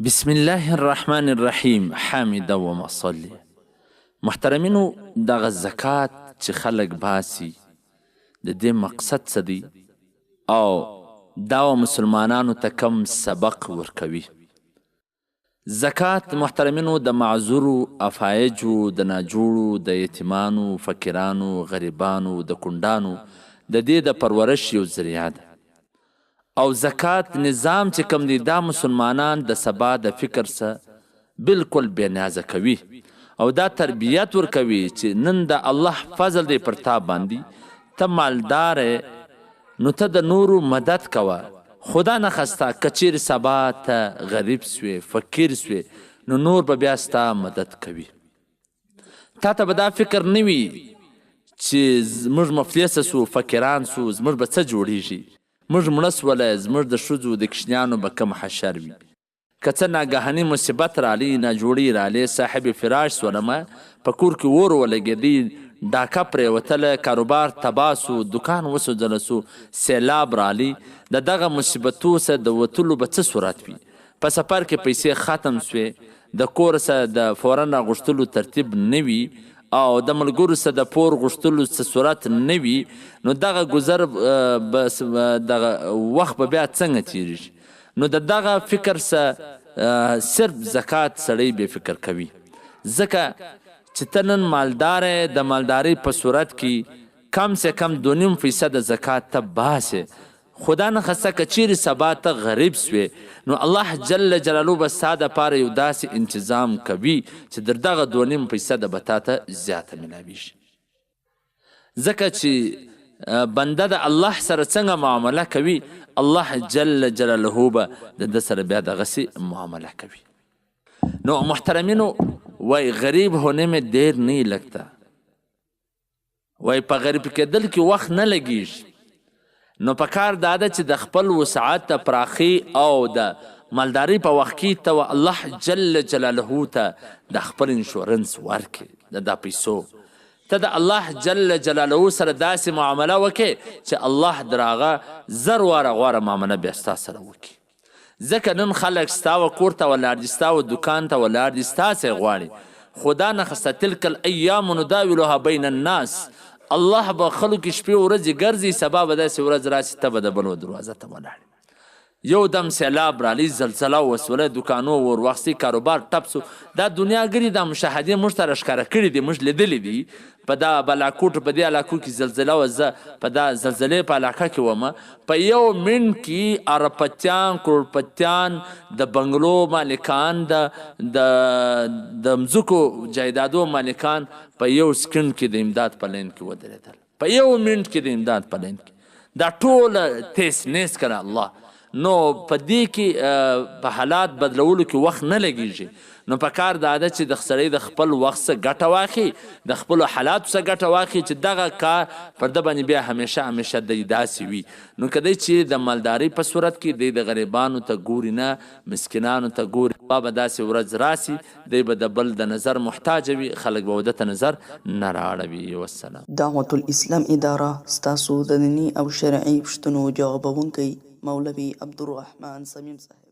بسم الله الرحمن الرحیم حامد و مصلی. محترمینو دغه زکات چې خلک باسي د دې مقصد څه دی او دا مسلمانانو ته کم سبق ورکوي؟ زکات محترمینو د معذورو، افایجو، د ناجوړو، د یتیمانو، فقیرانو، غریبانو، د کونډانو د دې د پرورش یو ذریعه ده. او زکات نظام چې کوم دی دا مسلمانان د سبا د فکر سره بالکل بې نیازه کوي او دا تربیت ورکوي چې نن د الله فضل دی پر تا باندې، ته مالدار نو ته د نورو مدد کوه. خدا نخسته که چیرې سبا ته غریب سوې، فقیر سوې، نو نور به بیا ستا مدد کوي. تا ته به دا فکر نه وي چې زموږ مفلسه سو، فقیران سو، زموږ به څه جوړیږي، موږ مړه سوله، زموږ د ښځو د کشنیانو به کم حشر وي. که څه ناګهاني مصیبت رالی، ناجوړي رالی، صاحب فراش سولمه، په کور کې اور ولګېدی، ډاکه پرېوتله، کاروبار تباه سو، دکان وسوځله سو، سیلاب رالی، د دغه مصیبتو څخه د وتلو به څه صورت وي؟ په سفر کې پیسې ختم سوې، د کور څخه د فورا راغوښتلو ترتیب نه وي او د ملګرو سره د پور غوښتلو څه صورت نه وي، نو دغه گذر دغه وخت به بیا څنګه تیریږي؟ نو د دغه فکر سره صرف زکات سړی بې فکر کوي. ځکه چې ته نن مالدار د مالدارۍ په صورت کې کم سے کم 2.5% زکات ته باسې. خدا نخسته که چیرې سبا ته غریب سوې، نو الله جل جلاله به ستا دپاره یو داسې انتظام کوي چې در دغه 2.5% به تا ته زیاته ملاویږي. ځکه چې بنده د الله سره څنګه معامله کوي، الله جل جلاله به د ده سره بیا دغسې معامله کوي. نو محترمینو وای غریب ہونے میں دیر نہیں لگتا، وای په غریب کېدل کې وخت نه لګیږي. نو په کار دا ده چې د خپل وسعت ته پراخي او د مالدارۍ په وخت کې ته الله جل جلاله ته د خپل انشورنس ورکړي د دا پیسو. ته د الله جل جلاله سره داسې معامله وکړې چې الله در هغه زر واره غوره معامله بیا ستا سره وکړي. ځکه نن خلک ستا و کور ته ولاړ دي، ستا و دکان ته ولاړ دي، ستاسې غواړي. خدا نخسته تلک الایام نداولها بین الناس، الله به خلکو کې شپې ورځې ګرځي، سبا به داسې ورځ راسي ته به د بلو دروازه ته ولاړې. یو دم سیلاب رالی، زلزله وسوله، دکانو ور واخیستې، کاروبار ټپ سو. دا دنیاګري دا مشاهدې موږ ته راښکاره کړي دي، موږ لیدلي دي. په دا بالاکوټ په دې علاقو کې زلزله وه، زه په دا زلزلې په علاقه کې ومه، په یو منټ کې اربپتیان، کروړپتیان، د بنګلو مالکان، د مځکو جایدادو مالکان په یو سکند کې د امداد په لین کې ودرېدل، په یو منټ کې د امداد په لین کې. دا ټوله تیس نیس کړه الله. نو په دې کې په حالات بدلولو کې وخت نه لګیږي. نو په کار دا ده چې د سړی د خپل وخت څخه ګټه واخلي، د خپلو حالاتو څخه ګټه واخلي چې دغه کار پر ده باندې بیا همیشه دی داسې وي. نو که دی چې د مالدارۍ په صورت کې دی د غریبانو ته ګوري نه، مسکینانو ته ګوري، به داسې ورځ راسي دی به د بل د نظر محتاج وي، خلک به وده ته نظر نه رااړوي. والسلام. دعوت الاسلام اداره ستاسو د دیني او شرعي پوښتنو جوابونکی مولوي عبدالرحمن سمیم صاحب.